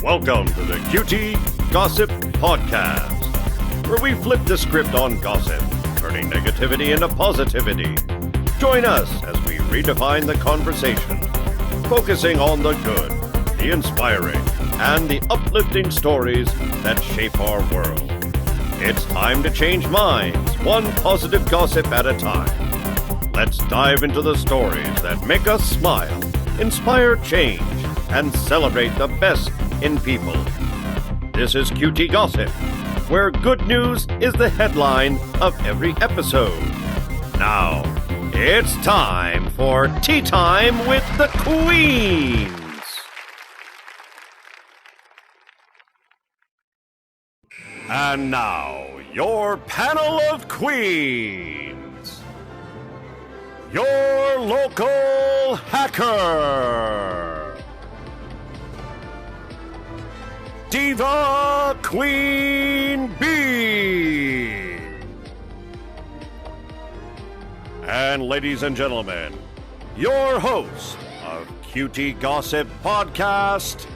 Welcome to the QT Gossip Podcast, where we flip the script on gossip, turning negativity into positivity. Join us as we redefine the conversation, focusing on the good, the inspiring, and the uplifting stories that shape our world. It's time to change minds, one positive gossip at a time. Let's dive into the stories that make us smile, inspire change, and celebrate the best in people. This is QT Gossip, where good news is the headline of every episode. Now, it's time for Tea Time with the Queens. And now, your panel of queens. Your local hacker. Diva Queen Bee. And ladies and gentlemen, your host of QT Gossip Podcast,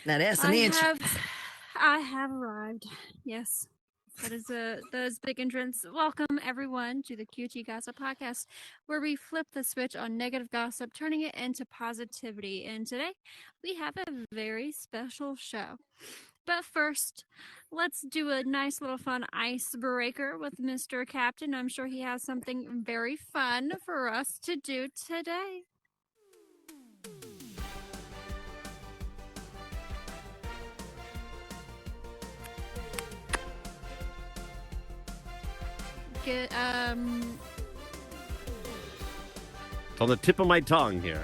now that's an entrance. I have arrived. Yes, that is big entrance. Welcome everyone to the QT Gossip Podcast, where we flip the switch on negative gossip, turning it into positivity. And today we have a very special show. But first, let's do a nice little fun icebreaker with Mr. Captain. I'm sure he has something very fun for us to do today. It's on the tip of my tongue here.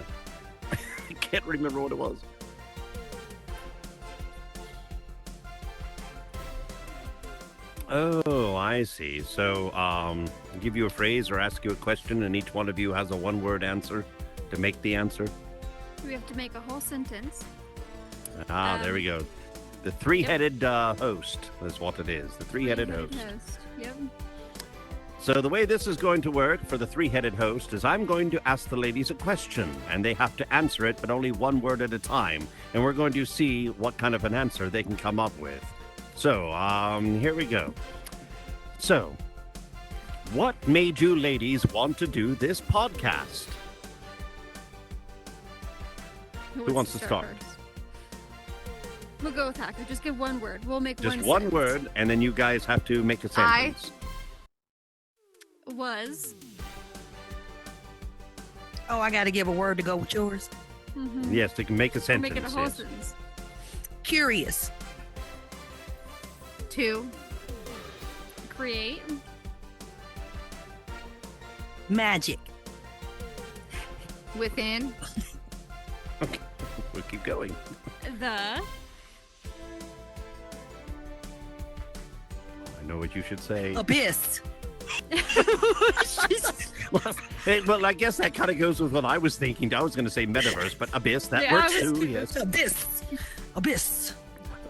I can't remember what it was. Oh, I see. So, I'll give you a phrase or ask you a question, and each one of you has a one-word answer to make the answer. We have to make a whole sentence. There we go. The three-headed host is what it is. The three-headed host. Yep. So the way this is going to work for the three-headed host is I'm going to ask the ladies a question, and they have to answer it, but only one word at a time. And we're going to see what kind of an answer they can come up with. So, here we go. So, what made you ladies want to do this podcast? Who wants to start? First? We'll go with Hacker. Just give one word. We'll make Just one one sentence. word, and then you guys have to make a sentence. Was. Oh, I got to give a word to go with yours. Mm-hmm. Yes, they can make a sentence. Make it a whole yes. sentence. Curious. 2. Create. Magic. Within. Okay, we'll keep going. The. I know what you should say. Abyss. Well, I guess that kind of goes with what I was thinking. I was going to say metaverse, but abyss, that works too, yes. Abyss.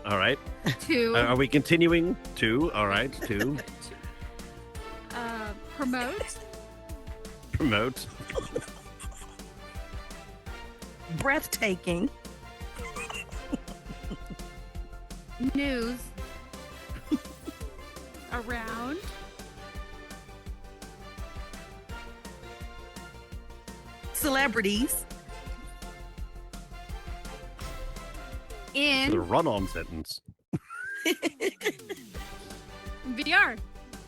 All right. 2. Are we continuing? 2. All right. 2. Promote. Promote. Breathtaking. News. around, Celebrities. The in run-on sentence. VR.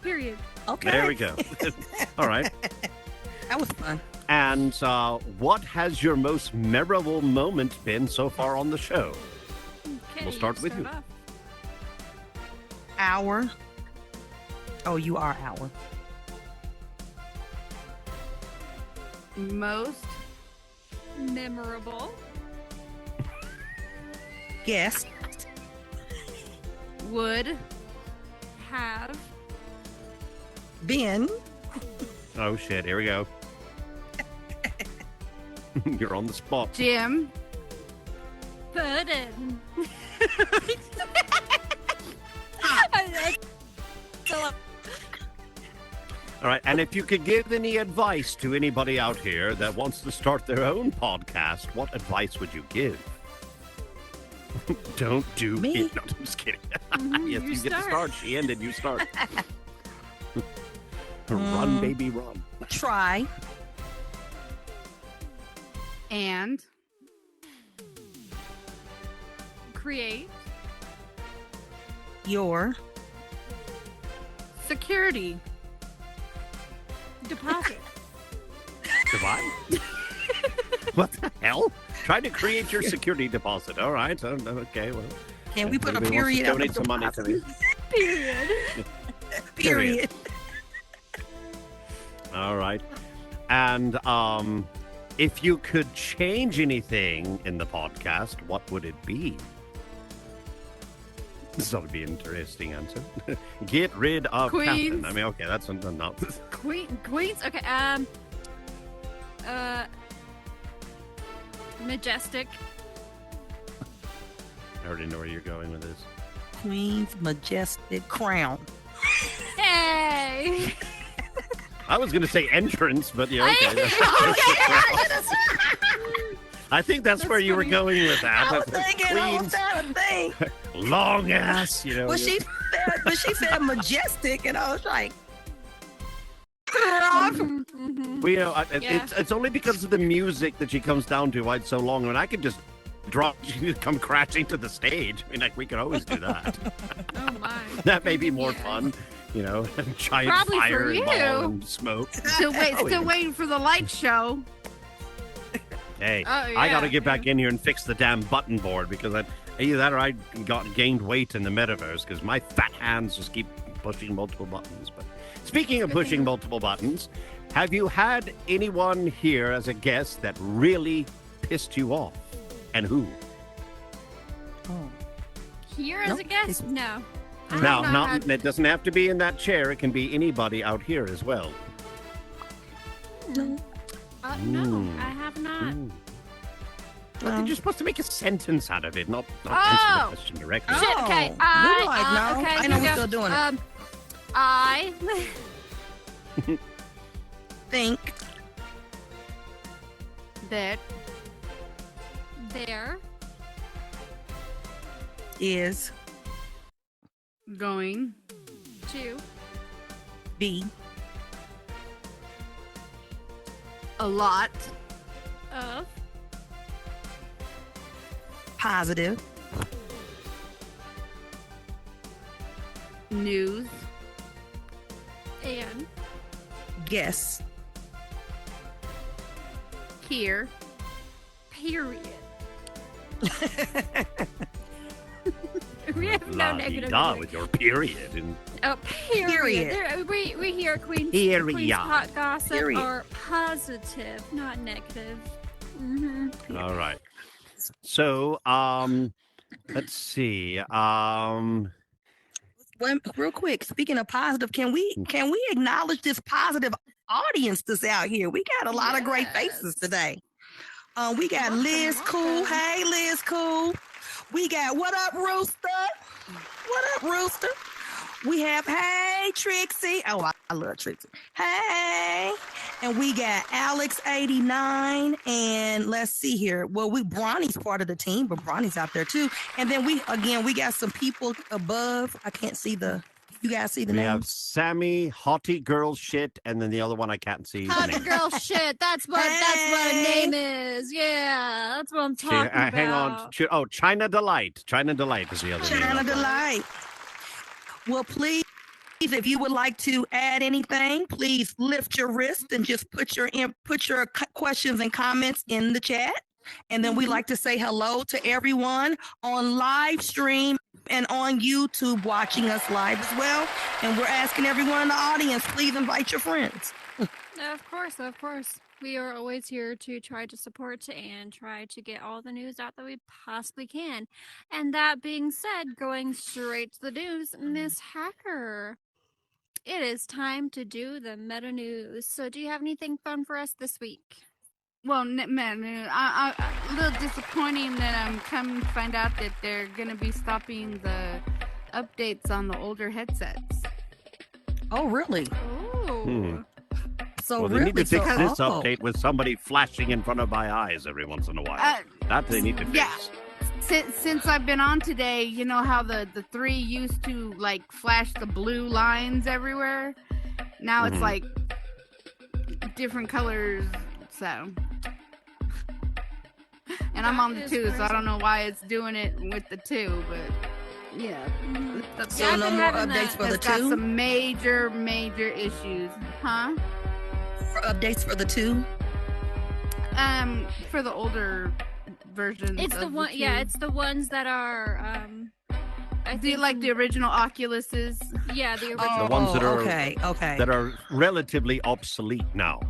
Period. Okay. There we go. All right. That was fun. And what has your most memorable moment been so far on the show? Okay, We'll start with you. off. Hour. Oh, you are our. Most Memorable. Guest. Would have Ben. Oh, shit. Here we go. You're on the spot. Jim. put in. So, All right. And if you could give any advice to anybody out here that wants to start their own podcast, what advice would you give? Don't do Me? it. No, I'm just kidding. mhm, Yes, you get to start. start. She ended. You start. Run, baby, run. Try. And Create. Your. security. Deposit. Goodbye. What the hell? Trying to create your security deposit. All right. Okay. Well, Can we put a anybody wants to period? donate after some money to me. Period. Period. All right. And if you could change anything in the podcast, what would it be? This ought to be an interesting answer. Get rid of Queens. Captain. I mean, okay, that's no. Queens. Okay. Majestic. I already know where you're going with this. Queen's majestic crown. Hey. I was going to say entrance, but yeah, okay. I think that's where you were funny. going with that. I was thinking all Queen's that thing. long ass, you know. But she said majestic, and I was like, Mhm. Well, you know, Yeah. it's only because of the music that she comes down to why it's so long. I mean, I could just drop, she could come crashing to the stage. I mean, like, we could always do that. Oh my. That may be more Yeah. fun, you know, giant Probably fire for and you. ball and smoke. Still waiting for the light show. Hey, Oh, I got to yeah, get back in here and fix the damn button board because either that or I gained weight in the metaverse because my fat hands just keep pushing multiple buttons. But speaking of pushing multiple buttons, have you had anyone here as a guest that really pissed you off? And who? oh, Here as Nope. a guest? No. I have Now, not had- it doesn't have to be in that chair. It can be anybody out here as well. no. No, Mm. I have not. Ooh. But you're supposed to make a sentence out of it, not answer Oh! the question directly. Oh. Shit, okay. We're like, no. Okay, I know here we we're go. still doing it. I Think That there is going to be a lot of positive news and guess here. period. We have no negative. La-di-da here. with your period. And Oh, period. Period. There, we hear Queen's Period. hot gossip Period. are positive, not negative. Hmm. all right. So, let's see. Well, real quick, speaking of positive, can we acknowledge this positive audience that's out here? We got a lot of great faces today. We got Liz Cool. Hey, Liz Cool. We got What Up, Rooster? What up, Rooster? We have Hey, Trixie. Oh, I love Trixie. Hey. And we got Alex89. And let's see here. Well, Bronny's part of the team, but Bronny's out there too. And then we got some people above. I can't see the You guys see the We have names? Sammy, Hottie Girl Shit, and then the other one I can't see. the Hot name. girl shit. That's what her name is. Yeah, that's what I'm talking about. Hang on. China Delight. China Delight is the other name. China Delight. Well, please, if you would like to add anything, please lift your wrist and just put your questions and comments in the chat. And then we like to say hello to everyone on live stream and on YouTube watching us live as well. And we're asking everyone in the audience, please invite your friends. Of course. We are always here to try to support and try to get all the news out that we possibly can. And that being said, going straight to the news, Miss Hacker, it is time to do the meta news. So do you have anything fun for us this week? Well, man, a little disappointing that I'm coming to find out that they're going to be stopping the updates on the older headsets. Oh, really? Oh. So Well, they need to fix this update with somebody flashing in front of my eyes every once in a while. That they need to fix. Yeah. Since I've been on today, you know how the 3 used to like flash the blue lines everywhere? Now it's like different colors, so. And I'm on the 2, so I don't know why it's doing it with the 2, but yeah. So no more updates for the It's got 2? some major issues. Huh? For updates for the 2? For the older versions. It's the one, yeah, it's the ones that are, I think like the original Oculuses. Yeah, the original. The ones that are okay. that are relatively obsolete now.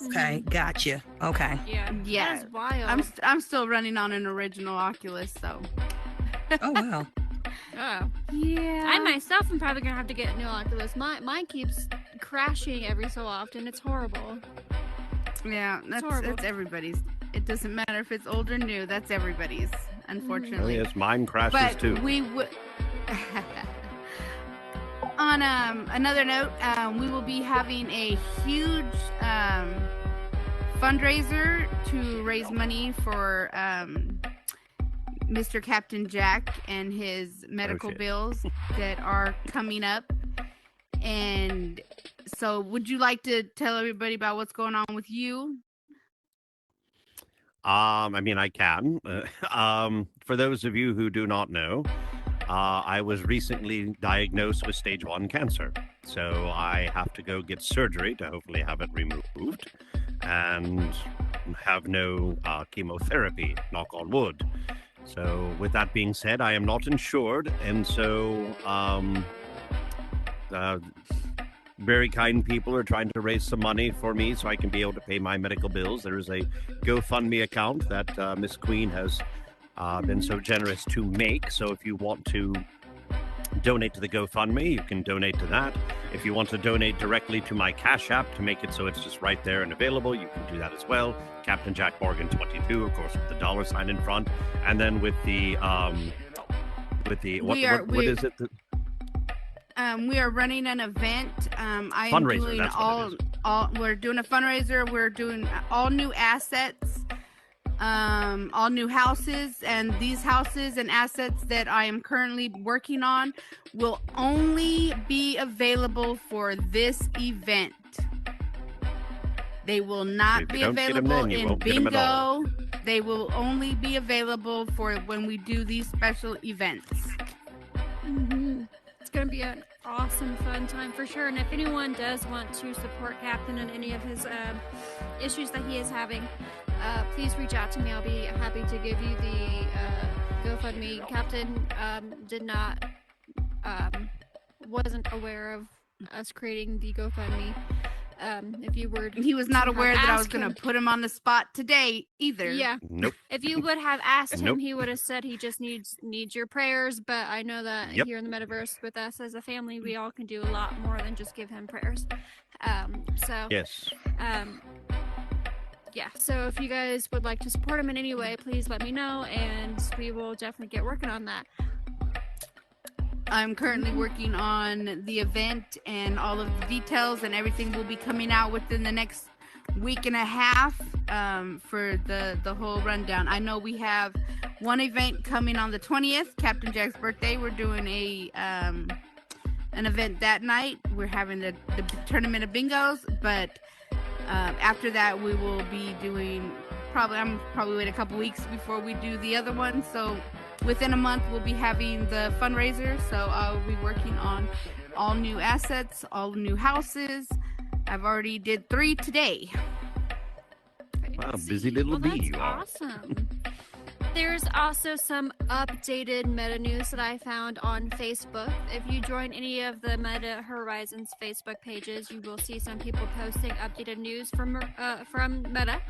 Okay, gotcha. Okay. Yeah. Yeah. That is wild. I'm still running on an original Oculus, so. Oh wow. Oh. Yeah. I myself am probably gonna have to get a new Oculus. Mine keeps crashing every so often. It's horrible. Yeah, horrible. that's everybody's. It doesn't matter if it's old or new. That's everybody's, Oh, unfortunately. yes, mine crashes But too. we would. On another note, we will be having a huge fundraiser to raise money for Mr. Captain Jack and his medical shit. bills that are coming up. And so, would you like to tell everybody about what's going on with you? I mean, I can. For those of you who do not know, I was recently diagnosed with stage 1 cancer. So I have to go get surgery to hopefully have it removed and have no chemotherapy, knock on wood. So with that being said, I am not insured. And so very kind people are trying to raise some money for me so I can be able to pay my medical bills. There is a GoFundMe account that Miss Queen has been so generous to make. So if you want to donate to the GoFundMe, you can donate to that. If you want to donate directly to my Cash App to make it so it's just right there and available, you can do that as well. Captain Jack Morgan 22, of course, with the $ in front, and then with the what is it? We are running an event. I am Fundraiser, doing that's what it is. we're doing a fundraiser. We're doing all new assets, all new houses, and these houses and assets that I am currently working on will only be available for this event. They will not be available in bingo. They will only be available for when we do these special events. It's going to be an awesome, fun time for sure. And if anyone does want to support Captain in any of his issues that he is having, please reach out to me. I'll be happy to give you the GoFundMe. Captain wasn't aware of us creating the GoFundMe. If you were, He was not aware that I was asked going him- to put him on the spot today either. Yeah. Nope. If you would have asked him, Nope. he would have said he just needs your prayers. But I know that Yep. here in the metaverse with us as a family, we all can do a lot more than just give him prayers. So Yes. yeah. So if you guys would like to support him in any way, please let me know, and we will definitely get working on that. I'm currently working on the event and all of the details, and everything will be coming out within the next week and a half for the whole rundown. I know we have one event coming on the 20th, Captain Jack's birthday. We're doing a an event that night. We're having the tournament of bingos, but after that we will be doing I'm probably wait a couple weeks before we do the other one. So within a month we'll be having the fundraiser. So I'll be working on all new assets, all new houses. I've already did 3 today. Wow, busy little bee you are. Awesome. There's also some updated meta news that I found on Facebook. If you join any of the Meta Horizons Facebook pages, you will see some people posting updated news from Meta.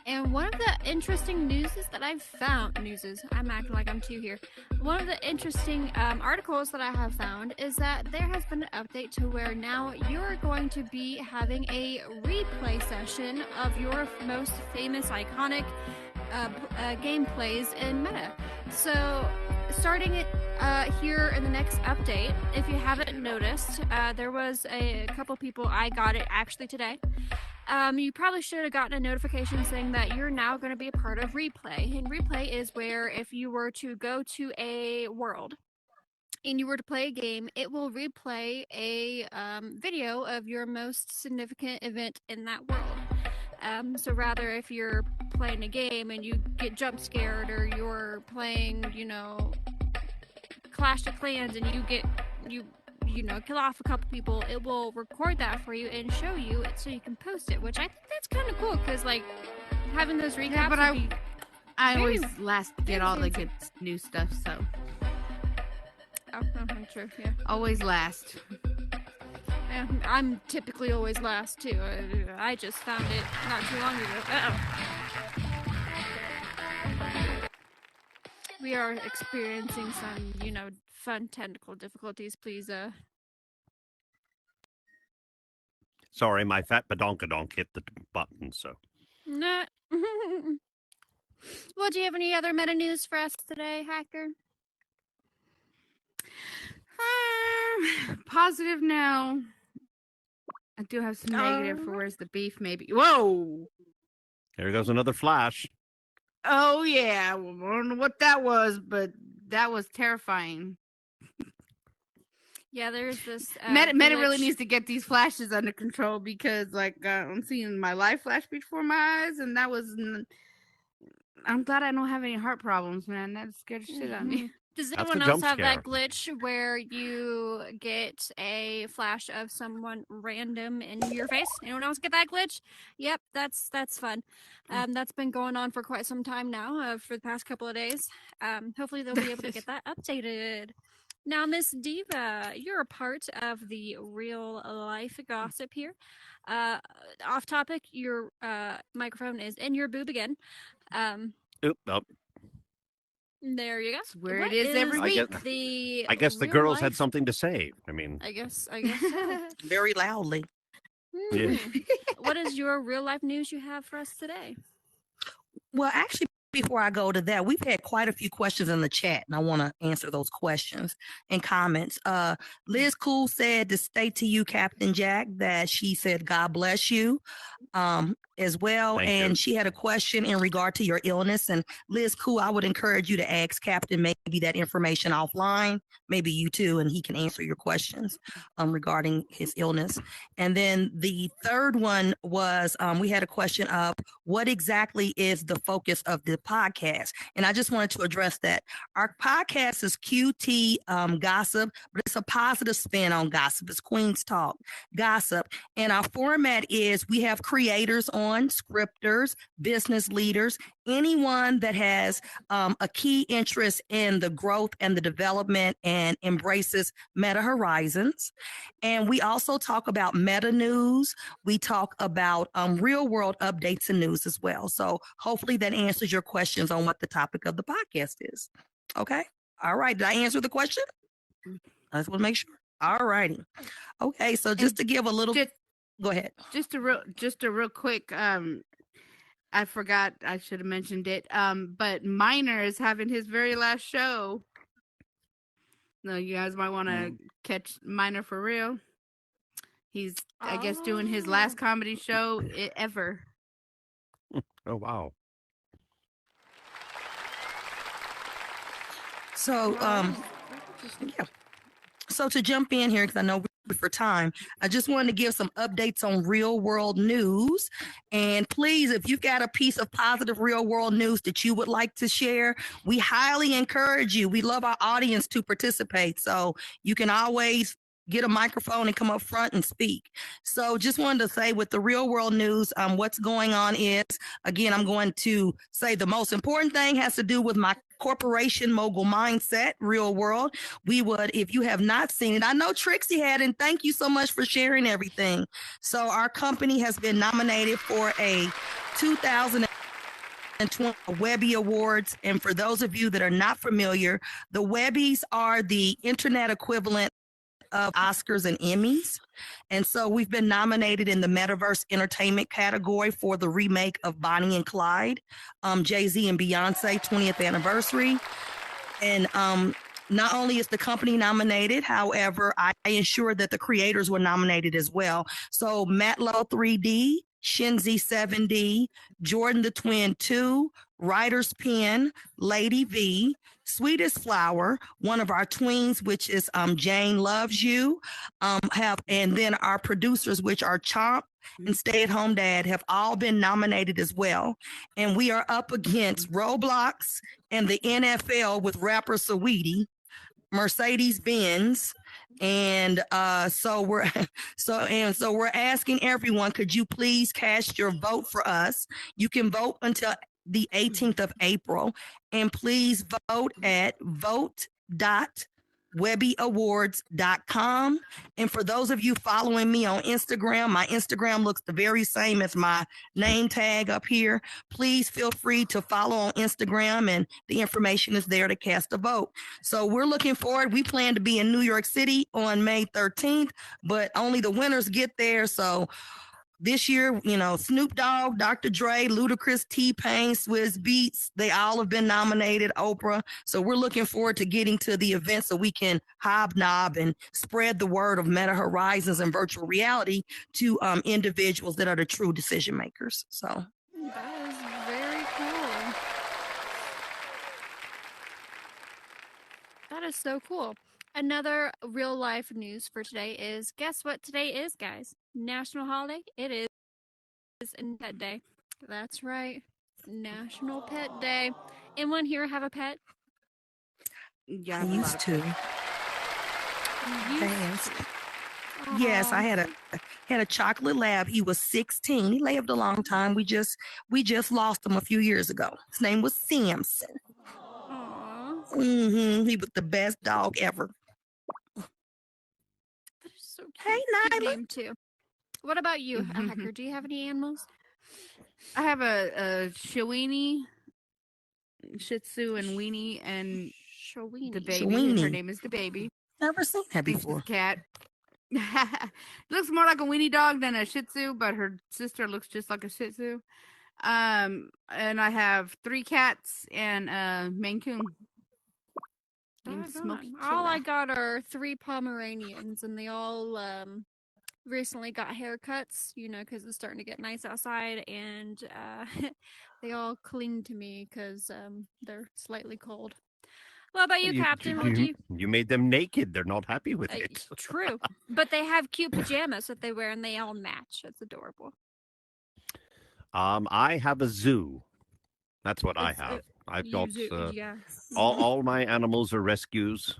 And one of the interesting newses that I've found, I'm acting like I'm two here. One of the interesting articles that I have found is that there has been an update to where now you're going to be having a replay session of your most famous, iconic gameplays in Meta. So starting it here in the next update, if you haven't noticed, there was a couple people, I got it actually today. You probably should have gotten a notification saying that you're now going to be a part of Replay. And Replay is where if you were to go to a world and you were to play a game, it will replay a video of your most significant event in that world. So rather if you're playing a game and you get jump scared, or you're playing, Clash of Clans and you kill off a couple people, it will record that for you and show you it so you can post it, which I think that's kind of cool because having those recaps. Yeah, but I always last to get all the good new stuff, so. Oh, true, yeah. Always last. Yeah, I'm typically always last too. I just found it not too long ago. We are experiencing some, fun technical difficulties. Please, Sorry, my fat badonkadonk hit the button, so. Nah. Well, do you have any other meta news for us today, Hacker? Positive now. I do have some negative for where's the beef, maybe. Whoa! There goes another flash. Oh, yeah. I don't know what that was, but that was terrifying. Yeah, there's this. Meta really needs to get these flashes under control because, I'm seeing my life flash before my eyes, and that was. I'm glad I don't have any heart problems, man. That scared the shit out of me. Does anyone else have that glitch where you get a flash of someone random in your face? Anyone else get that glitch? Yep, that's fun. That's been going on for quite some time now, for the past couple of days. Hopefully they'll be able to get that updated. Now, Miss Diva, you're a part of the real life gossip here. Off topic, your microphone is in your boob again. Oop. There you go. That's where it is every week. I guess the girls had something to say. I mean, I guess so. Very loudly. Yeah. What is your real life news you have for us today? Well, actually, before I go to that, we've had quite a few questions in the chat, and I want to answer those questions and comments. Liz Cool said to state to you, Captain Jack, that she said, God bless you. As well. Thank and you. She had a question in regard to your illness. And Liz Cool, I would encourage you to ask Captain maybe that information offline, maybe you too, and he can answer your questions regarding his illness. And then the third one was we had a question of what exactly is the focus of the podcast? And I just wanted to address that. Our podcast is QT Gossip, but it's a positive spin on gossip. It's Queen's Talk Gossip. And our format is we have creators on, scripters, business leaders, anyone that has a key interest in the growth and the development and embraces Meta Horizons. And we also talk about meta news. We talk about real world updates and news as well. So hopefully that answers your questions on what the topic of the podcast is. Okay. All right. Did I answer the question? I just want to make sure. All righty. Okay. So just to give a little... Go ahead. Just a real quick. I forgot. I should have mentioned it. But Miner is having his very last show. No, you guys might want to catch Miner for real. He's, I guess, doing his last comedy show ever. Oh wow. So, yeah. So to jump in here, because I know we're for time, I just wanted to give some updates on real world news. And please, if you've got a piece of positive real world news that you would like to share, we highly encourage you. We love our audience to participate. So you can always get a microphone and come up front and speak. So just wanted to say with the real world news, what's going on is, again, I'm going to say the most important thing has to do with my corporation mogul mindset, real world. We would, if you have not seen it, I know Trixie had, and thank you so much for sharing everything. So our company has been nominated for a 2020 Webby Awards. And for those of you that are not familiar, the Webbies are the internet equivalent of Oscars and Emmys. And so we've been nominated in the Metaverse Entertainment category for the remake of Bonnie and Clyde, Jay-Z and Beyonce 20th anniversary. And not only is the company nominated, however, I ensured that the creators were nominated as well. So Matlow 3D, Shinzi 7D, Jordan the Twin 2, Writer's Pen, Lady V, Sweetest Flower, one of our tweens, which is Jane Loves You, and then our producers, which are Chomp and Stay at Home Dad, have all been nominated as well. And we are up against Roblox and the NFL with rapper Saweetie, Mercedes-Benz. And so we're asking everyone, could you please cast your vote for us? You can vote until the 18th of April, and please vote at vote.webbyawards.com. And for those of you following me on Instagram, my Instagram looks the very same as my name tag up here. Please feel free to follow on Instagram, and the information is there to cast a vote. So we're looking forward. We plan to be in New York City on May 13th, but only the winners get there. So this year, Snoop Dogg, Dr. Dre, Ludacris, T-Pain, Swizz Beatz, they all have been nominated, Oprah. So we're looking forward to getting to the event so we can hobnob and spread the word of Meta Horizons and virtual reality to individuals that are the true decision makers. So That is very cool. That is so cool. Another real life news for today is, guess what today is, guys? National holiday. It is Pet Day. That's right. National Pet Day. Anyone here have a pet? Yeah, I used to. You- Yes. Yes, I had a chocolate lab. He was 16. He lived a long time. We just lost him a few years ago. His name was Samson. Aw, He was the best dog ever. that is so cute. Hey, Cute Nyla. name too. What about you, Hacker? Do you have any animals? I have a Shawini, Shih Tzu, and Weenie, and Shawini. the baby. Shawini. Her name is the baby. Never seen that Thinks it's before. a cat. Looks more like a Weenie dog than a Shih Tzu, but her sister looks just like a Shih Tzu. And I have 3 cats and a Maine Coon. named Smokey All I Killer. got are 3 Pomeranians, and they all recently got haircuts, because it's starting to get nice outside, and they all cling to me because they're slightly cold. What about you, Captain? What do you? You made them naked. They're not happy with it. True, but they have cute pajamas that they wear, and they all match. It's adorable. I have a zoo. That's what I It's have. I've You got do- yeah. all my animals are rescues.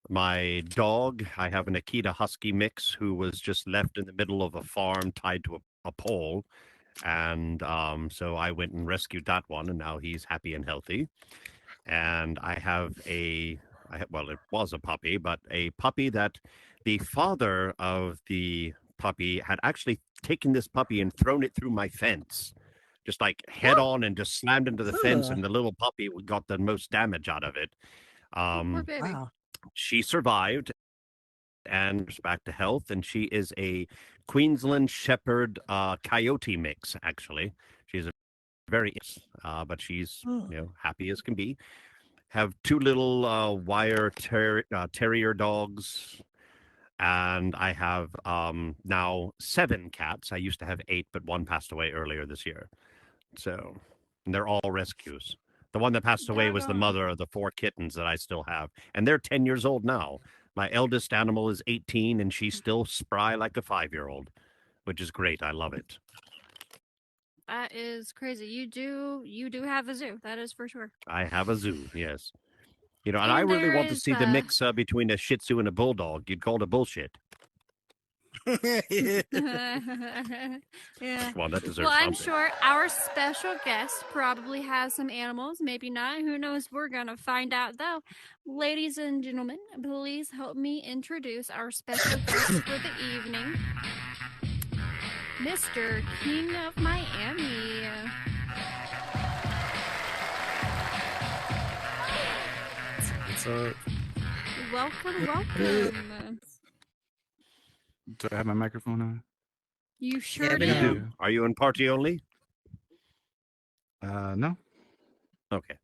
My dog, I have an Akita Husky mix who was just left in the middle of a farm tied to a pole. And so I went and rescued that one, and now he's happy and healthy. And I have well, it was a puppy, but a puppy that the father of the puppy had actually taken this puppy and thrown it through my fence. Just like head on, and just slammed into the fence, Ugh. and the little puppy got the most damage out of it. Poor baby. Wow. She survived and is back to health, and she is a Queensland Shepherd Coyote mix. Actually, she's a very, but she's happy as can be. Have 2 little wire terrier dogs. And I have now 7 cats. I used to have 8, but 1 passed away earlier this year. So, and they're all rescues. The one that passed away was the Doggone. mother of the 4 kittens that I still have, and they're 10 years old now. My eldest animal is 18, and she's still spry like a 5-year-old, which is great. I love it. That is crazy. You do have a zoo. That is for sure. I have a zoo, yes. You know, and I And really there want to is, see the mix between a Shih Tzu and a Bulldog. You'd call it a bullshit. yeah. Well, that deserves Well, I'm something. sure our special guest probably has some animals. Maybe not. Who knows? We're going to find out, though. Ladies and gentlemen, please help me introduce our special guest for the evening, Mr. King of Miami. What's up? Welcome. Do I have my microphone on? You sure we do. do. Are you in party only? No. Okay.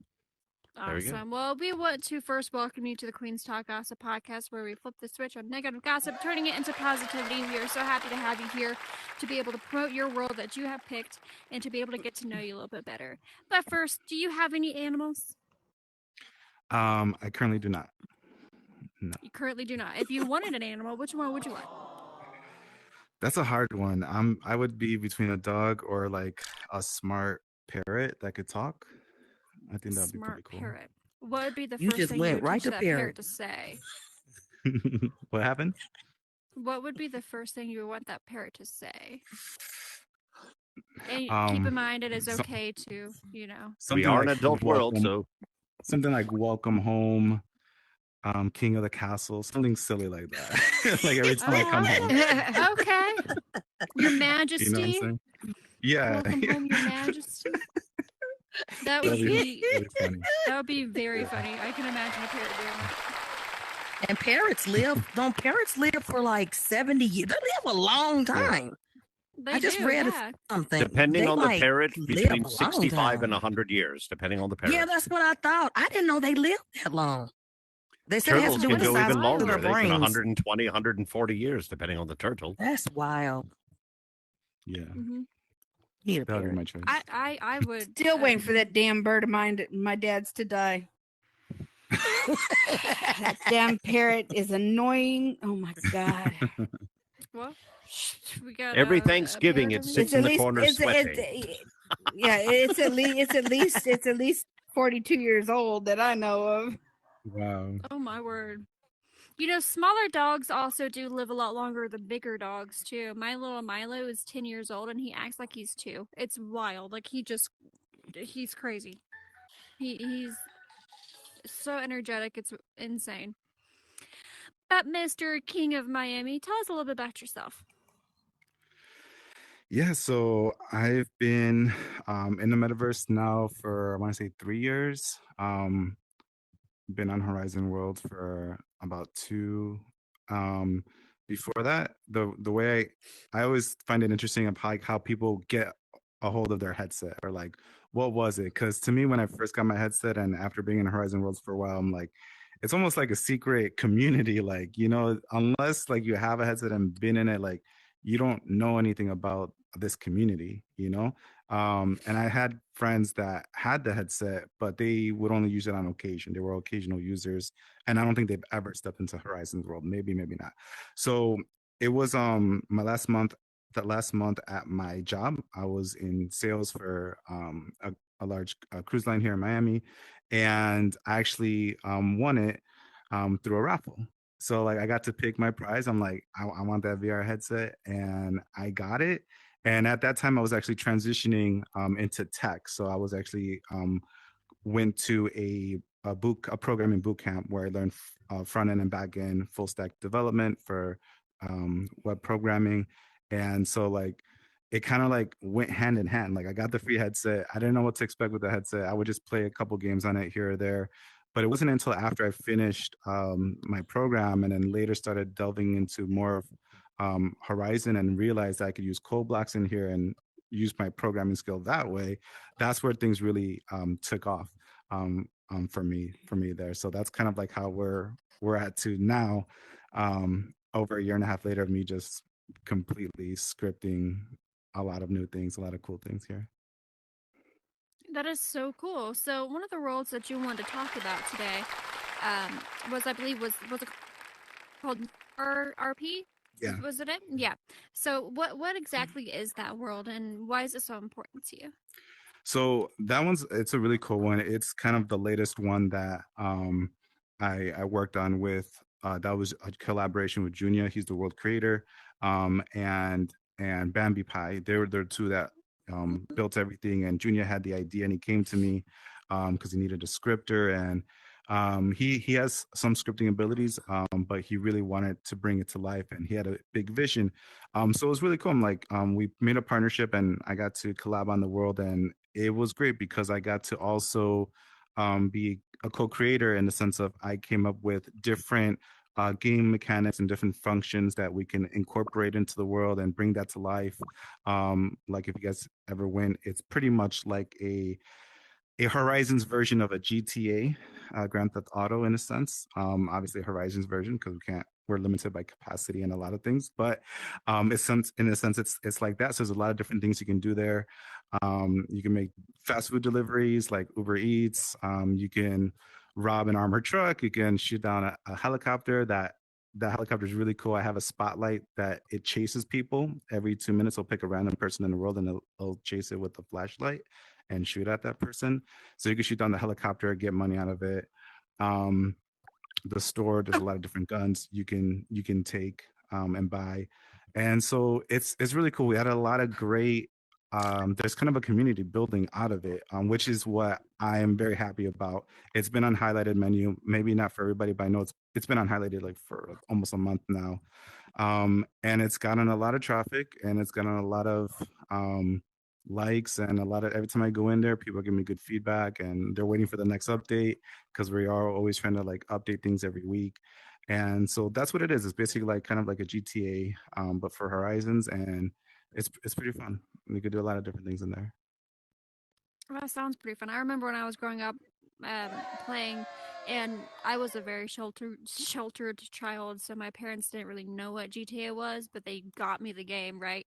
There we go. Awesome. Well, we want to first welcome you to the Queen's Talk Gossip podcast, where we flip the switch on negative gossip, turning it into positivity. We are so happy to have you here to be able to promote your world that you have picked and to be able to get to know you a little bit better. But first, do you have any animals? I currently do not. No. You currently do not. If you wanted an animal, which one would you want? That's a hard one. I would be between a dog or like a smart parrot that could talk. I think that'd be pretty Smart cool. parrot. What would be the You first just thing went you would right teach to that parrot. parrot to say? What happened? What would be the first thing you would want that parrot to say? And keep in mind, it is okay to, We Something are like an adult world, welcome- so something like "Welcome home," "King of the Castle," something silly like that. Like every time I come home. Okay. Your Majesty. You know what I'm saying? Yeah. Welcome home, Your Majesty. That would That'd be be really funny. that would be very funny. I can imagine a parrot doing that. And parrots don't parrots live for like 70 years? They live a long time. They I just do, read yeah. something. depending They, on the like, parrot, live between a long 65 and time. 100 years, depending on the parrot. Yeah, that's what I thought. I didn't know they lived that long. They said it has to Turtles do can with the go size even of longer. their They can brains. 120, 140 years, depending on the turtle. That's wild. Yeah. hmm Need a That would be parrot. my choice. I would Still waiting for that damn bird of mine, my dad's, to die. That damn parrot is annoying. Oh my god. Well, we got Every a Thanksgiving, parrot it over sits here. in the corner sweating. Yeah, it's at least 42 years old that I know of. Wow. Oh my word. You know, smaller dogs also do live a lot longer than bigger dogs too. My little Milo is 10 years old and he acts like he's 2. It's wild. Like he's crazy. He's so energetic, it's insane. But Mr. King of Miami, tell us a little bit about yourself. Yeah, so I've been in the metaverse now for, I want to say, 3 years. Been on Horizon World for about 2. Before that, the way I always find it interesting of how people get a hold of their headset, or like, what was it? Because to me, when I first got my headset and after being in Horizon Worlds for a while, I'm like, it's almost like a secret community. Like, unless like you have a headset and been in it, like you don't know anything about this community, and I had friends that had the headset, but they would only use it on occasion. They were occasional users, and I don't think they've ever stepped into Horizon's World. Maybe not. So it was my last month. That last month at my job, I was in sales for a large cruise line here in Miami, and I actually won it through a raffle. So like I got to pick my prize. I'm like, I want that VR headset, and I got it. And at that time, I was actually transitioning into tech. So I was actually went to a programming boot camp where I learned front end and back end full stack development for web programming. And so like it kind of like went hand in hand. Like I got the free headset. I didn't know what to expect with the headset. I would just play a couple games on it here or there. But it wasn't until after I finished my program and then later started delving into more of Horizon and realized I could use code blocks in here and use my programming skill that way. That's where things really took off for me there. So that's kind of like how we're at to now, over a year and a half later of me just completely scripting a lot of new things, a lot of cool things here. That is so cool. So one of the worlds that you wanted to talk about today was, I believe, was it called RP? Yeah. Was it? Yeah. So what exactly is that world, and why is it so important to you? So that it's a really cool one. It's kind of the latest one that I worked on with that was a collaboration with Junya. He's the world creator. And Bambi Pie. They're two that built everything. And Junya had the idea and he came to me because he needed a scripter, and he has some scripting abilities, but he really wanted to bring it to life, and he had a big vision. So it was really cool. I'm like, we made a partnership, and I got to collab on the world, and it was great because I got to also be a co-creator in the sense of I came up with different game mechanics and different functions that we can incorporate into the world and bring that to life. Like if you guys ever win, it's pretty much like a Horizons version of a GTA, Grand Theft Auto in a sense. Obviously Horizons version because we're limited by capacity and a lot of things, but in a sense it's like that. So there's a lot of different things you can do there. You can make fast food deliveries like Uber Eats. You can rob an armored truck. You can shoot down a helicopter. That helicopter is really cool. I have a spotlight that it chases people every 2 minutes. I'll pick a random person in the world and it'll chase it with a flashlight and shoot at that person. So you can shoot down the helicopter, get money out of it. The store, there's a lot of different guns you can take and buy. And so it's really cool. We had a lot of great there's kind of a community building out of it, which is what I am very happy about. It's been on highlighted menu, maybe not for everybody, but I know it's been on highlighted like for almost a month now. And it's gotten a lot of traffic, and it's gotten a lot of likes, and every time I go in there, people give me good feedback, and they're waiting for the next update because we are always trying to like update things every week. And so that's what it is. It's basically like kind of like a GTA, but for Horizons, and it's pretty fun. You could do a lot of different things in there. That sounds pretty fun. I remember when I was growing up playing, and I was a very sheltered child, so my parents didn't really know what GTA was, but they got me the game, right?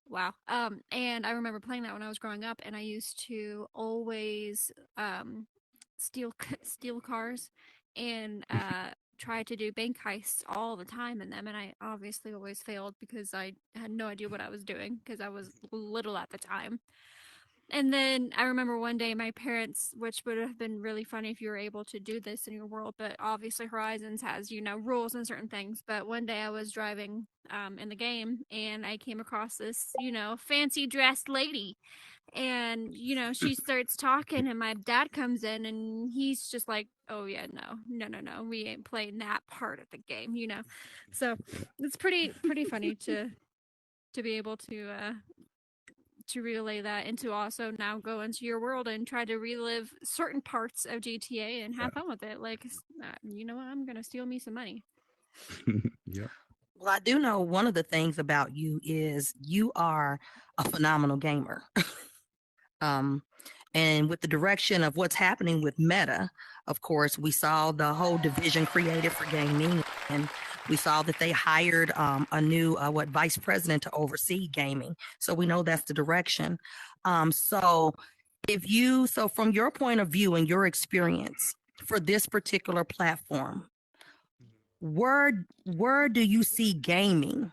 Wow. And I remember playing that when I was growing up, and I used to always steal cars and try to do bank heists all the time in them, and I obviously always failed because I had no idea what I was doing because I was little at the time. And then I remember one day my parents, which would have been really funny if you were able to do this in your world, but obviously Horizons has, rules and certain things. But one day I was driving in the game and I came across this, fancy dressed lady. And, she starts talking and my dad comes in and he's just like, oh, yeah, no, we ain't playing that part of the game, So it's pretty funny to be able to relay that and to also now go into your world and try to relive certain parts of GTA and have fun with it. Like, you know what? I'm going to steal me some money. Yeah. Well, I do know one of the things about you is you are a phenomenal gamer. And with the direction of what's happening with Meta, of course, we saw the whole division created for gaming, and we saw that they hired a new vice president to oversee gaming. So we know that's the direction. So from your point of view and your experience for this particular platform, where do you see gaming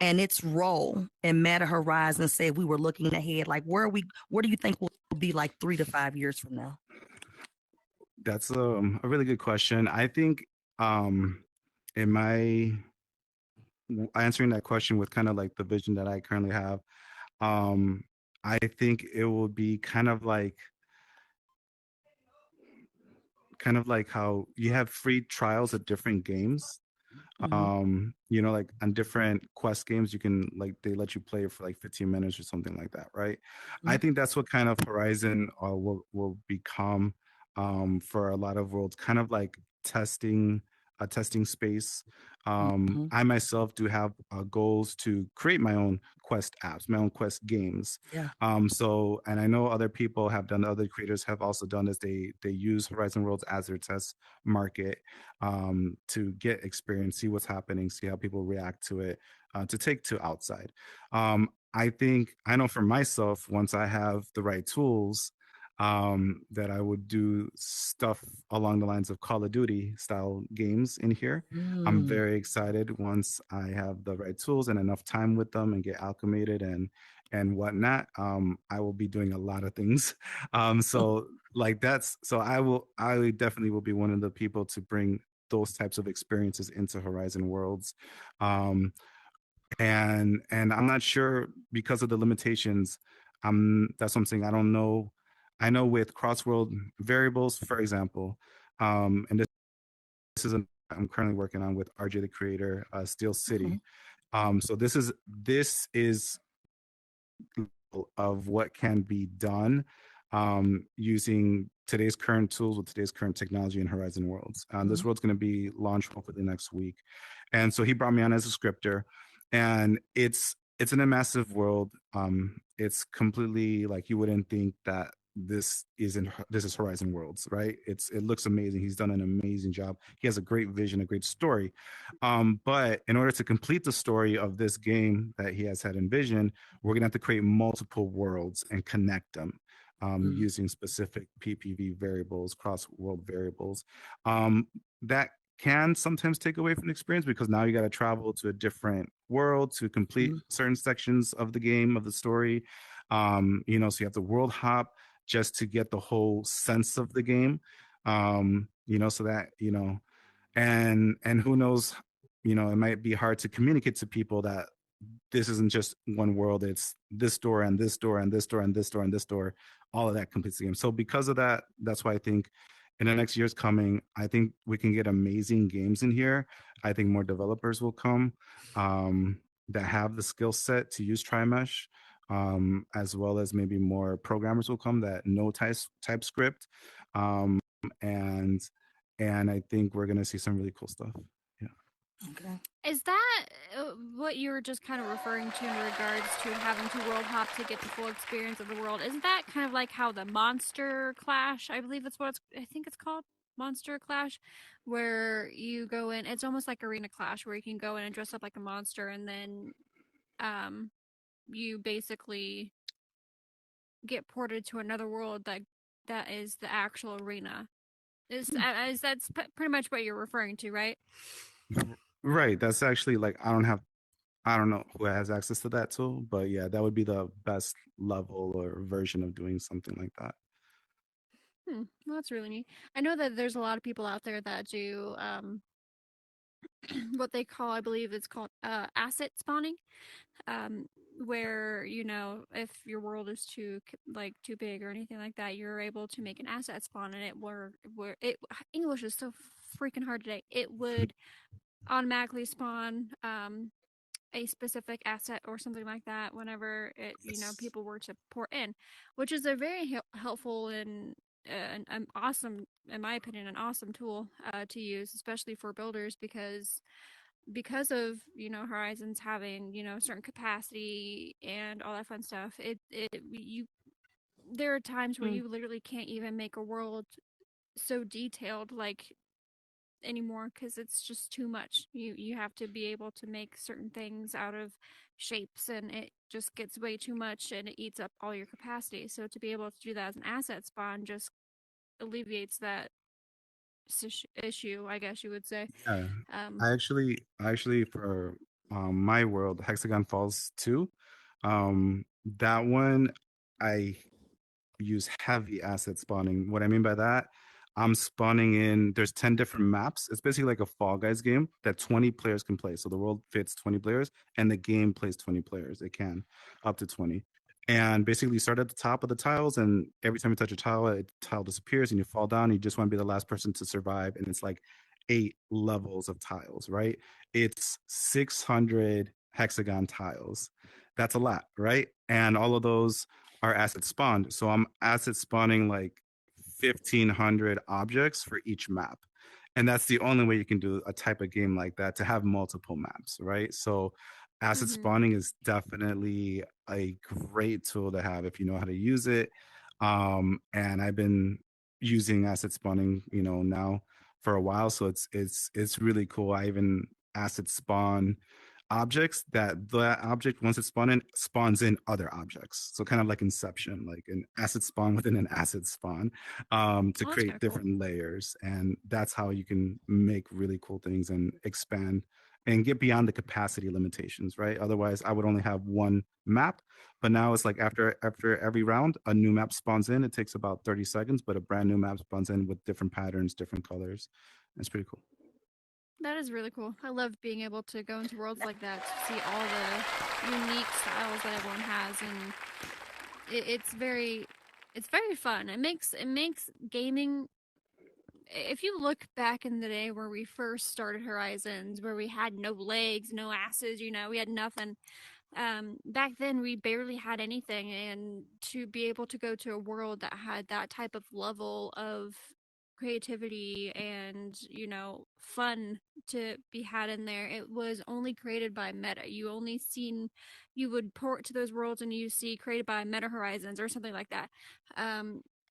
and its role in Meta Horizon? Say if we were looking ahead, like where do you think we'll be like 3 to 5 years from now? That's a really good question. I think in my answering that question with kind of like the vision that I currently have, I think it will be kind of like how you have free trials of different games. Like on different quest games, you can they let you play for like 15 minutes or something like that, right? I think that's what kind of Horizon will become for a lot of worlds, kind of like a testing space. I myself do have goals to create my own quest apps, my own quest games. Yeah. And I know other people have done, other creators have also done this. They use Horizon Worlds as their test market to get experience, see what's happening, see how people react to it, to take to outside. I know for myself, once I have the right tools, that I would do stuff along the lines of Call of Duty style games in here. I'm very excited once I have the right tools and enough time with them and get acclimated and whatnot. I will be doing a lot of things. So like I definitely will be one of the people to bring those types of experiences into Horizon Worlds. And I'm not sure because of the limitations. That's something I don't know. I know with cross-world variables, for example, and this is I'm currently working on with RJ the Creator, Steel City. So this is of what can be done using today's current tools with today's current technology in Horizon Worlds. This world's going to be launched hopefully next week, and so he brought me on as a scripter, and it's in a massive world. It's completely like you wouldn't think that this is Horizon Worlds, right? It looks amazing. He's done an amazing job. He has a great vision, a great story. But in order to complete the story of this game that he has had envisioned, we're gonna have to create multiple worlds and connect them using specific PPV variables, cross-world variables. That can sometimes take away from the experience because now you got to travel to a different world to complete certain sections of the game, of the story. So you have to world hop just to get the whole sense of the game. So that, and who knows, it might be hard to communicate to people that this isn't just one world, it's this door and this door and this door and this door and this door. All of that completes the game. So because of that, that's why I think in the next years coming, I think we can get amazing games in here. I think more developers will come that have the skill set to use TriMesh, as well as maybe more programmers will come that know TypeScript, and I think we're gonna see some really cool stuff. Yeah. Okay. Is that what you were just kind of referring to in regards to having to world hop to get the full experience of the world? Isn't that kind of like how the Monster Clash, I believe I think it's called Monster Clash, where you go in, it's almost like Arena Clash, where you can go in and dress up like a monster, and then you basically get ported to another world that is the actual arena. Is that's pretty much what you're referring to, right? Right. That's actually like I don't know who has access to that tool, but yeah, that would be the best level or version of doing something like that. Well, that's really neat. I know that there's a lot of people out there that do what they call, I believe it's called asset spawning, where if your world is too big or anything like that, you're able to make an asset spawn, and English is so freaking hard today. It would automatically spawn a specific asset or something like that whenever people were to pour in, which is a very helpful and an awesome, in my opinion, an awesome tool to use, especially for builders, because of Horizons having certain capacity and all that fun stuff. There are times where you literally can't even make a world so detailed like anymore because it's just too much. You have to be able to make certain things out of shapes, and it just gets way too much and it eats up all your capacity. So to be able to do that as an asset spawn just alleviates that issue, I guess you would say. Yeah. I actually for my world, Hexagon Falls 2, that one I use heavy asset spawning. What I mean by that, I'm spawning in, there's 10 different maps. It's basically like a Fall Guys game that 20 players can play. So the world fits 20 players and the game plays 20 players. It can up to 20. And basically you start at the top of the tiles, and every time you touch a tile disappears and you fall down. You just want to be the last person to survive. And it's like 8 levels of tiles, right? It's 600 hexagon tiles. That's a lot, right? And all of those are asset spawned. So I'm asset spawning like 1,500 objects for each map. And that's the only way you can do a type of game like that, to have multiple maps, right? So asset spawning is definitely a great tool to have if you know how to use it. And I've been using asset spawning, now for a while. So it's really cool. I even asset spawn objects, that object, once it's spawns in other objects. So kind of like Inception, like an acid spawn within an acid spawn, to Oh, that's create kinda cool. different layers. And that's how you can make really cool things and expand and get beyond the capacity limitations, right? Otherwise, I would only have one map. But now it's like after every round, a new map spawns in. It takes about 30 seconds, but a brand new map spawns in with different patterns, different colors. It's pretty cool. That is really cool. I love being able to go into worlds like that to see all the unique styles that everyone has, and it's very fun. It makes gaming. If you look back in the day where we first started Horizons, where we had no legs, no asses, we had nothing. Back then we barely had anything, and to be able to go to a world that had that type of level of creativity and fun to be had in there, it was only created by Meta. You would port to those worlds and you see created by Meta Horizons or something like that.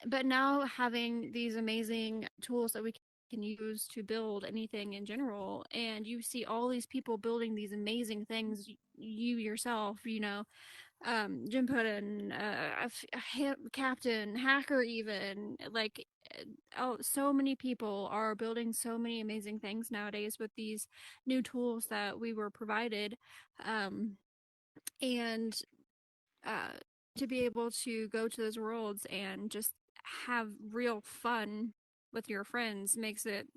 But now having these amazing tools that we can use to build anything in general, and you see all these people building these amazing things, you yourself, Jim Puddin, Captain, Hacker, even so many people are building so many amazing things nowadays with these new tools that we were provided, and to be able to go to those worlds and just have real fun with your friends makes it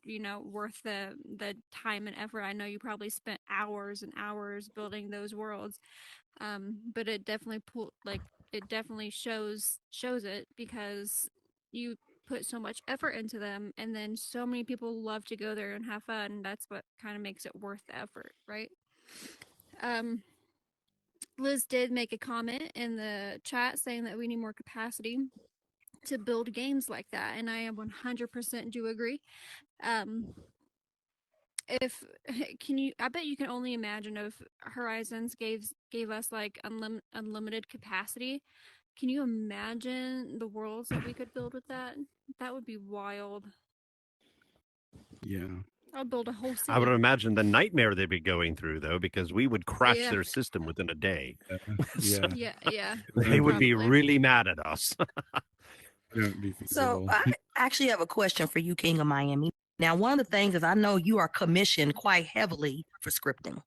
worth the time and effort. I know you probably spent hours and hours building those worlds, but it definitely shows it, because you put so much effort into them, and then so many people love to go there and have fun. That's what kind of makes it worth the effort, right? Liz did make a comment in the chat saying that we need more capacity to build games like that, and I 100% do agree. I bet you can only imagine if Horizons gave us like unlimited capacity. Can you imagine the worlds that we could build with that? That would be wild. Yeah. I'll build a whole city. I would imagine the nightmare they'd be going through, though, because we would crash Yeah. their system within a day. Yeah. Yeah. They would be Probably. really mad at us. Wouldn't be So feasible. I actually have a question for you, King of Miami. Now, one of the things is I know you are commissioned quite heavily for scripting.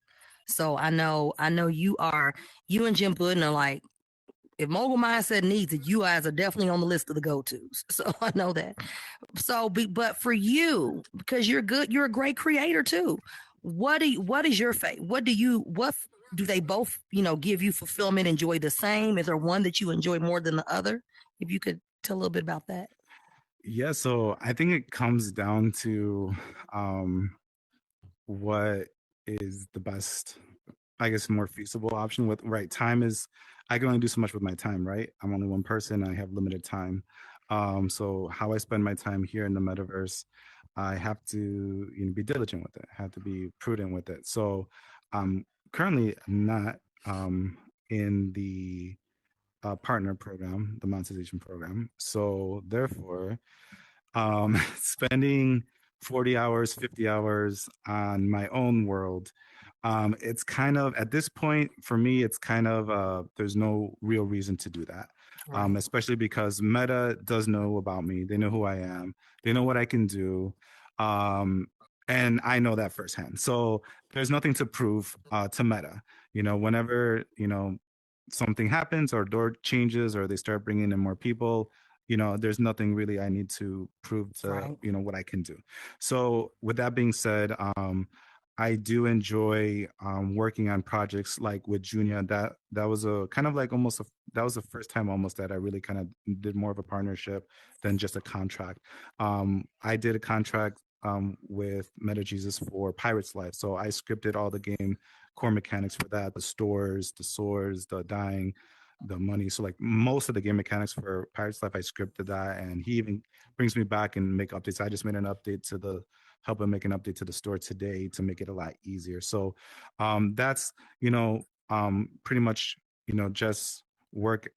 So I know you and Jim Puddin are like, if Mogul Mindset needs it, you guys are definitely on the list of the go-tos. So I know that. So, but for you, because you're a great creator too. What is your fate? What do they both, give you fulfillment, enjoy the same? Is there one that you enjoy more than the other? If you could tell a little bit about that. Yeah, so I think it comes down to what is the best, I guess, more feasible option. With right, time is, I can only do so much with my time, right? I'm only one person, I have limited time. So how I spend my time here in the metaverse, I have to be diligent with it. I have to be prudent with it. So I'm currently not in the partner program, the monetization program. So therefore, spending 40 hours, 50 hours on my own world, it's kind of, at this point, for me, it's kind of, there's no real reason to do that. Right. Especially because Meta does know about me. They know who I am. They know what I can do. And I know that firsthand. So there's nothing to prove to Meta. Whenever, something happens or door changes or they start bringing in more people, there's nothing really I need to prove to, Right. what I can do. So with that being said, I do enjoy working on projects like with Junior. That was a kind of like that was the first time almost that I really kind of did more of a partnership than just a contract. I did a contract with Meta Jesus for Pirates Life. So I scripted all the game core mechanics for that, the stores, the swords, the dying, the money. So like most of the game mechanics for Pirates Life, I scripted that, and he even brings me back and make updates. I just made an update to help him make an update to the store today to make it a lot easier. So that's, pretty much, just work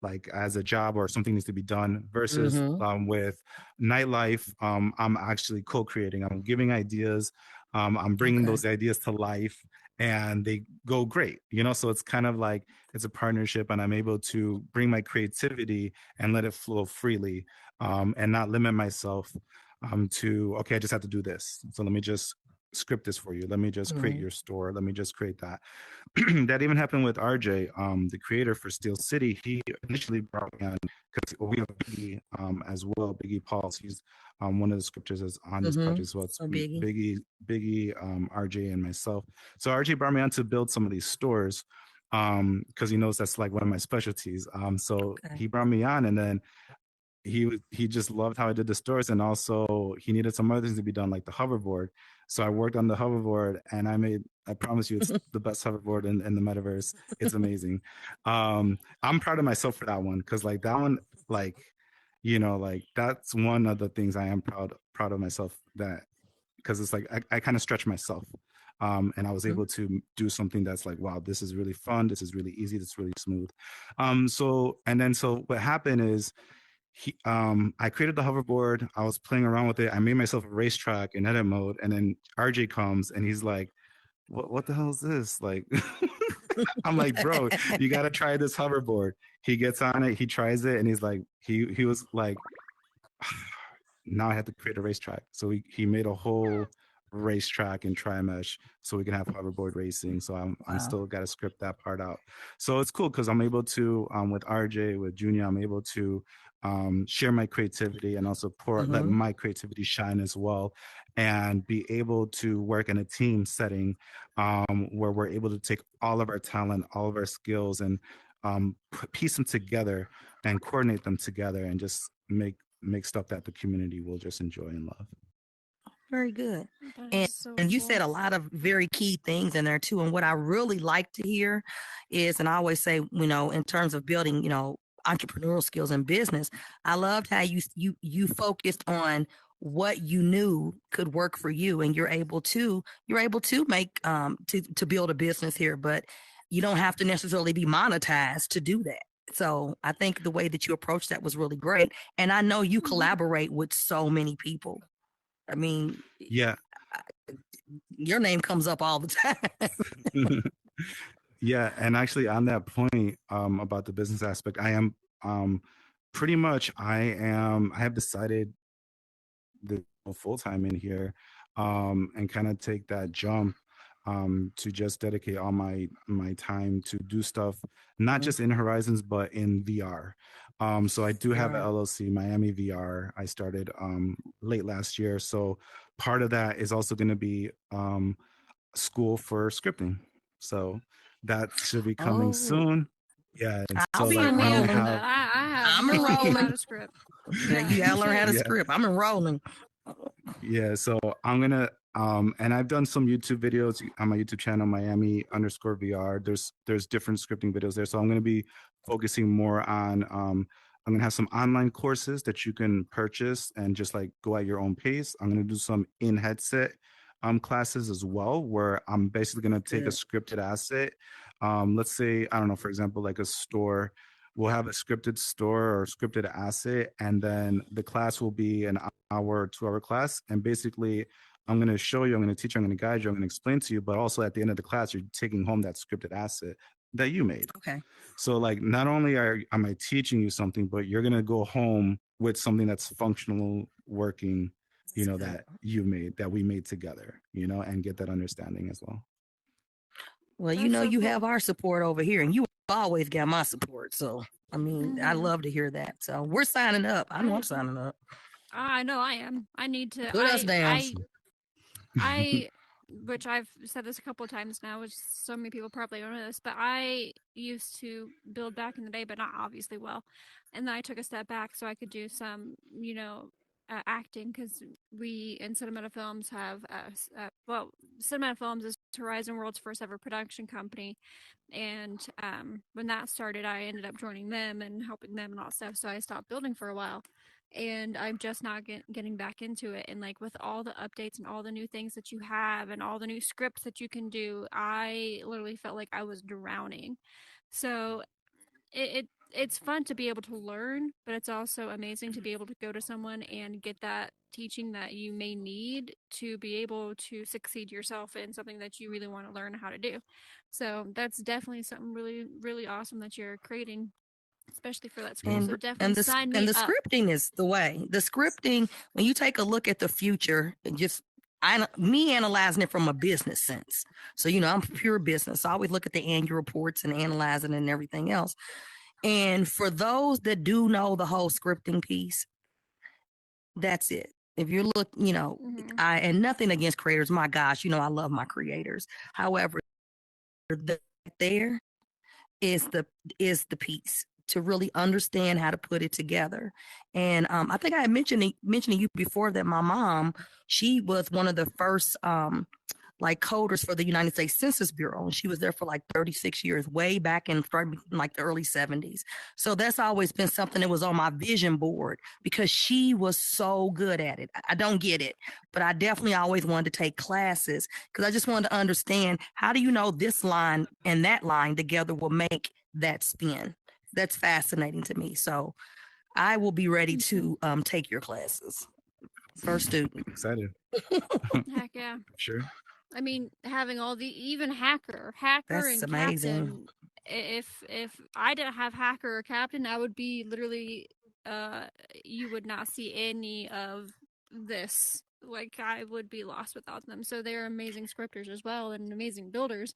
like as a job or something needs to be done versus with Nightlife. I'm actually co-creating. I'm giving ideas. I'm bringing those ideas to life, and they go great, so it's kind of like it's a partnership, and I'm able to bring my creativity and let it flow freely, and not limit myself to, okay, I just have to do this, so let me just script this for you, let me just create your store, let me just create that. That even happened with RJ, the creator for Steel City. He initially brought me on because we have Biggie as well. Biggie Pauls. He's one of the scripters that's on this project as well. It's So Biggie. Biggie, RJ, and myself. So RJ brought me on to build some of these stores because he knows that's like one of my specialties. So he brought me on, and then he just loved how I did the stores, and also he needed some other things to be done, like the hoverboard. So I worked on the hoverboard, and I promise you, it's the best hoverboard in the metaverse. It's amazing. I'm proud of myself for that one, because like that one, like, like that's one of the things I am proud of myself, that because it's like I kind of stretch myself. And I was able to do something that's like, wow, this is really fun, this is really easy, this is really smooth. So what happened is, I created the hoverboard. I was playing around with it. I made myself a racetrack in edit mode, and then RJ comes and he's like, "What the hell is this?" Like, I'm like, "Bro, you got to try this hoverboard." He gets on it, he tries it, and he's like, he was like, "Now I have to create a racetrack." So he made a whole racetrack in Trimesh so we can have hoverboard racing. So I'm still got to script that part out. So it's cool because I'm able to with RJ, with Junior, I'm able to share my creativity and also let my creativity shine as well, and be able to work in a team setting where we're able to take all of our talent, all of our skills, and piece them together and coordinate them together and just make stuff that the community will just enjoy and love. Very good. That And, is so and you cool. said a lot of very key things in there too. And what I really like to hear is, and I always say, in terms of building, entrepreneurial skills in business, I loved how you focused on what you knew could work for you, and you're able to make to build a business here, but you don't have to necessarily be monetized to do that. So I think the way that you approached that was really great. And I know you collaborate with so many people. I mean, yeah, your name comes up all the time. Yeah, and actually on that point about the business aspect, I am pretty much I have decided to go full time in here and kind of take that jump to just dedicate all my time to do stuff not just in Horizons but in VR. So I do have an LLC, Miami VR. I started late last year. So part of that is also going to be school for scripting. So that should be coming soon. Yeah, and I'll so be like I'm enrolling. gonna have, I'm enrolling. How to script. Yeah, you gotta learn how to script. I'm enrolling. yeah, so I'm gonna and I've done some YouTube videos on my YouTube channel, Miami_VR. There's different scripting videos there. So I'm gonna be focusing more on I'm gonna have some online courses that you can purchase and just like go at your own pace. I'm gonna do some in headset classes as well, where I'm basically going to take a scripted asset. Let's say, I don't know, for example, like a store, we'll have a scripted store or scripted asset, and then the class will be an hour, 2-hour class. And basically, I'm going to show you, I'm going to teach you, I'm going to guide you, I'm going to explain to you, but also at the end of the class, you're taking home that scripted asset that you made. Okay. So like, not only am I teaching you something, but you're going to go home with something that's functional, working, that you made, that we made together, and get that understanding as well. Well, you have our support over here, and you always got my support. So, I mean, I love to hear that. So we're signing up. I know I'm signing up. I know I am. I need to put us down. I which I've said this a couple of times now, which so many people probably don't know this, but I used to build back in the day, but not obviously well. And then I took a step back so I could do some, acting, because we in Cinematic Films have, Cinematic Films is Horizon World's first ever production company. And when that started, I ended up joining them and helping them and all that stuff. So I stopped building for a while. And I'm just not getting back into it. And like with all the updates and all the new things that you have and all the new scripts that you can do, I literally felt like I was drowning. So it's fun to be able to learn, but it's also amazing to be able to go to someone and get that teaching that you may need to be able to succeed yourself in something that you really want to learn how to do. So that's definitely something really, really awesome that you're creating, especially for that school. So definitely sign me and the up. scripting is the way. The scripting, when you take a look at the future, and just me analyzing it from a business sense. So, I'm pure business. I always look at the annual reports and analyze it and everything else. And for those that do know the whole scripting piece, that's it. If you look, and nothing against creators. My gosh, I love my creators. However, there is the piece to really understand how to put it together. And I think I had mentioned to you before that my mom, she was one of the first like coders for the United States Census Bureau, and she was there for like 36 years, way back in like the early 70s. So that's always been something that was on my vision board because she was so good at it. I don't get it, but I definitely always wanted to take classes because I just wanted to understand, how do you know this line and that line together will make that spin? That's fascinating to me. So I will be ready to take your classes. First student. Excited. Heck yeah. Sure. I mean, having all the, even hacker That's and amazing. captain. If I didn't have hacker or captain, I would be literally, you would not see any of this. Like, I would be lost without them. So they're amazing scripters as well and amazing builders.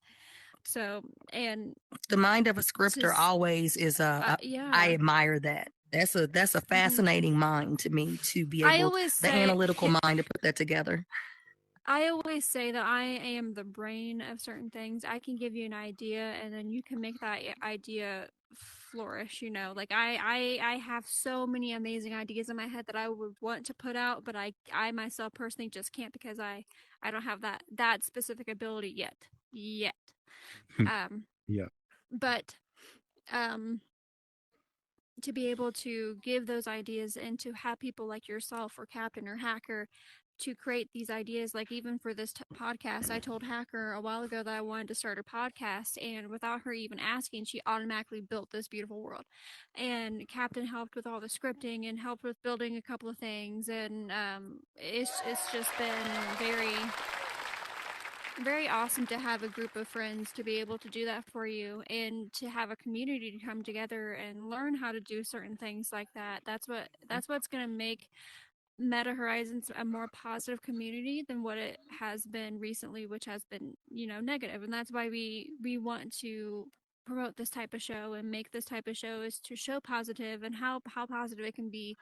So, and the mind of a scripter just, always is yeah. I admire that. That's a fascinating mind to me, to be able, the analytical mind to put that together. I always say that I am the brain of certain things. I can give you an idea and then you can make that idea flourish, like I have so many amazing ideas in my head that I would want to put out, but I myself personally just can't because I don't have that specific ability yet. Yeah. But to be able to give those ideas and to have people like yourself or captain or hacker to create these ideas, like even for this podcast, I told Hacker a while ago that I wanted to start a podcast, and without her even asking, she automatically built this beautiful world. And Captain helped with all the scripting and helped with building a couple of things, and it's just been very, very awesome to have a group of friends to be able to do that for you, and to have a community to come together and learn how to do certain things like that. That's what's going to make Meta Horizons a more positive community than what it has been recently, which has been, negative. And that's why we want to promote this type of show and make this type of show, is to show positive and how positive it can be,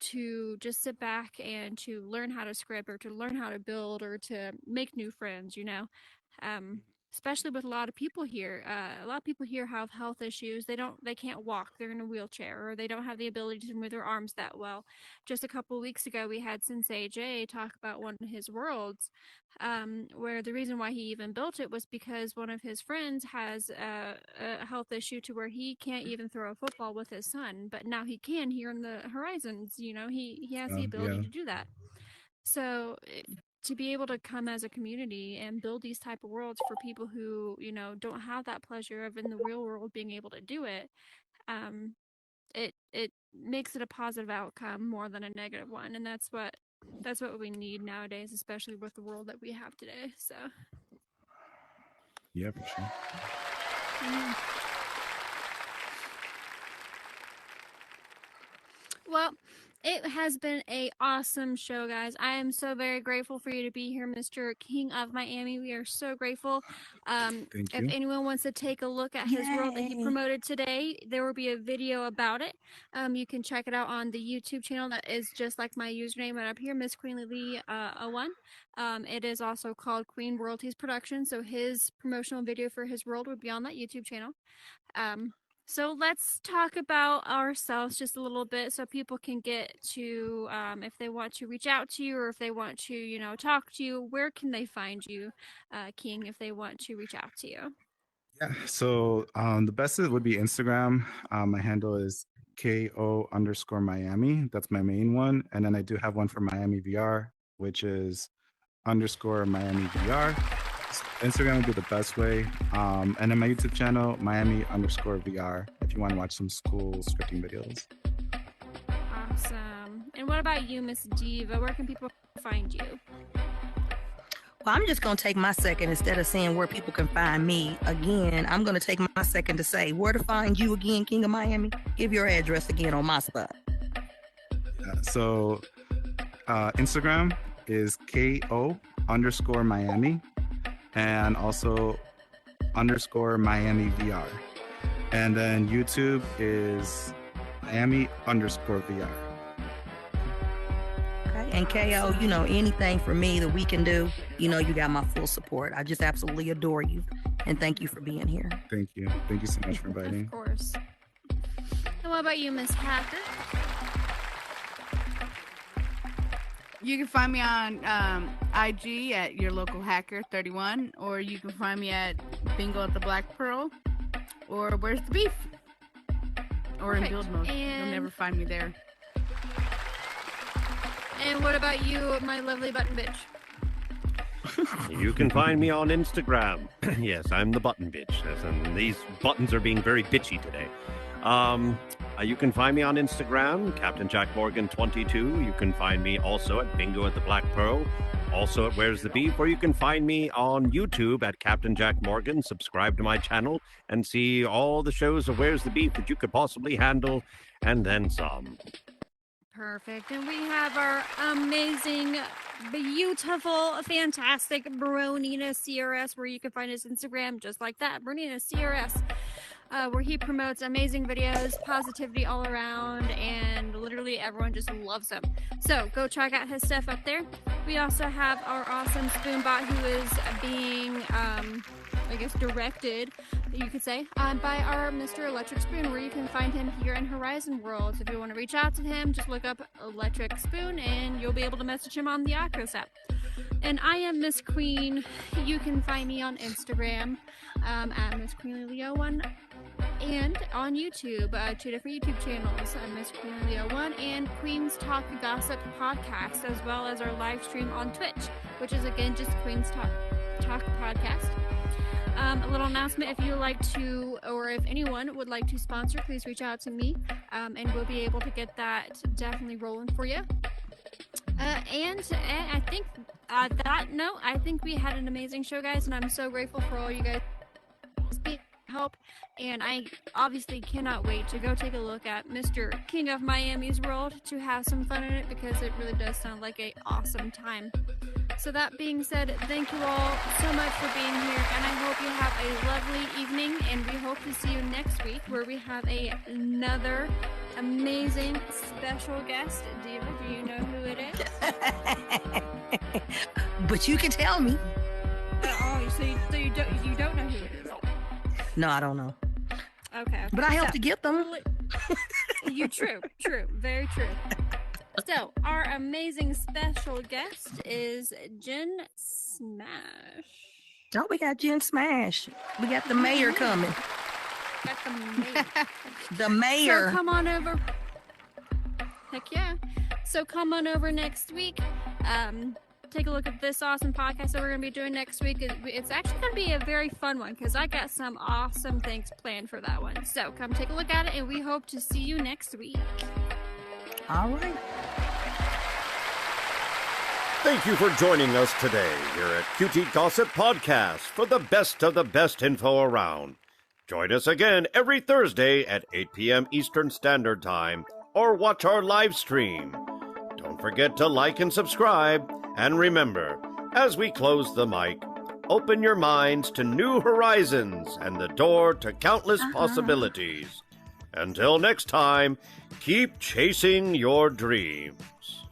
to just sit back and to learn how to script or to learn how to build or to make new friends, especially with a lot of people here. A lot of people here have health issues. They can't walk. They're in a wheelchair, or they don't have the ability to move their arms that well. Just a couple of weeks ago, we had Sensei Jay talk about one of his worlds, where the reason why he even built it was because one of his friends has a health issue to where he can't even throw a football with his son, but now he can here in the Horizons. He has the ability to do that. So to be able to come as a community and build these type of worlds for people who, don't have that pleasure of in the real world being able to do it, it makes it a positive outcome more than a negative one. And that's what we need nowadays, especially with the world that we have today. So yeah, for sure. Well, it has been a awesome show, guys. I am so very grateful for you to be here, Mr. King of Miami. We are so grateful. Thank you. If anyone wants to take a look at his world that he promoted today, there will be a video about it. You can check it out on the YouTube channel that is just like my username right up here, Miss Queen Lee 01. It is also called Queen Royalties Production. So his promotional video for his world would be on that YouTube channel. So let's talk about ourselves just a little bit so people can get to, if they want to reach out to you or if they want to, talk to you, where can they find you, King, if they want to reach out to you? Yeah, so the best would be Instagram. My handle is KO_Miami. That's my main one. And then I do have one for Miami VR, which is _Miami VR. Instagram would be the best way. And then my YouTube channel, Miami_VR, if you want to watch some school scripting videos. Awesome. And what about you, Miss Diva? Where can people find you? Well, I'm just going to take my second instead of saying where people can find me. Again, I'm going to take my second to say where to find you again, King of Miami. Give your address again on my spot. So Instagram is KO_Miami and also _Miami VR. And then YouTube is Miami_VR. Okay. And KO, you know, anything for me that we can do, you know, you got my full support. I just absolutely adore you. And thank you for being here. Thank you. Thank you so much for inviting. Of course. And what about you, Miss Hacker? You can find me on IG at your local hacker 31, or you can find me at Bingo at the Black Pearl, or Where's the Beef, or in Perfect. build mode. You'll And- never find me there. And what about you, my lovely button bitch? You can find me on Instagram. Yes, I'm the button bitch. Yes, and these buttons are being very bitchy today. You can find me on Instagram, Captain Jack Morgan 22. You can find me also at Bingo at the Black Pearl, also at Where's the Beef, or you can find me on YouTube at Captain Jack Morgan. Subscribe to my channel and see all the shows of Where's the Beef that you could possibly handle, and then some. Perfect. And we have our amazing, beautiful, fantastic Bronina CRS, where you can find his Instagram just like that, Bronina CRS, where he promotes amazing videos, positivity all around, and literally everyone just loves him. So go check out his stuff up there. We also have our awesome Spoonbot, who is being, I guess, directed, you could say, by our Mr. Electric Spoon, where you can find him here in Horizon Worlds. If you want to reach out to him, just look up Electric Spoon and you'll be able to message him on the Acros app. And I am Miss Queen. You can find me on Instagram at Miss Queen Leo 1 and on YouTube, 2 different YouTube channels, Miss Queen Leo 1 and Queen's Talk Gossip Podcast, as well as our live stream on Twitch, which is again just Queen's Talk Podcast. A little announcement: if you would like to, or if anyone would like to sponsor, please reach out to me, and we'll be able to get that definitely rolling for you. And I think that note, I think we had an amazing show, guys, and I'm so grateful for all you guys' help. And I obviously cannot wait to go take a look at Mr. King of Miami's World to have some fun in it, because it really does sound like an awesome time. So that being said, thank you all so much for being here, and I hope you have a lovely evening, and we hope to see you next week, where we have another amazing special guest. Diva, do you know who it is? But you can tell me. So you don't know who it is? No, I don't know. Okay. But I helped to get them. True, very true. So, our amazing special guest is Jen Smash. Oh, we got Jen Smash. We got the mayor coming. Got the mayor. The mayor. So come on over. Heck yeah. So come on over next week. Take a look at this awesome podcast that we're going to be doing next week. It's actually going to be a very fun one, because I got some awesome things planned for that one. So come take a look at it, and we hope to see you next week. All right. Thank you for joining us today here at QT Gossip Podcast for the best of the best info around. Join us again every Thursday at 8 p.m. Eastern Standard Time, or watch our live stream. Don't forget to like and subscribe, and remember, as we close the mic, open your minds to new horizons and the door to countless possibilities. Until next time, keep chasing your dreams.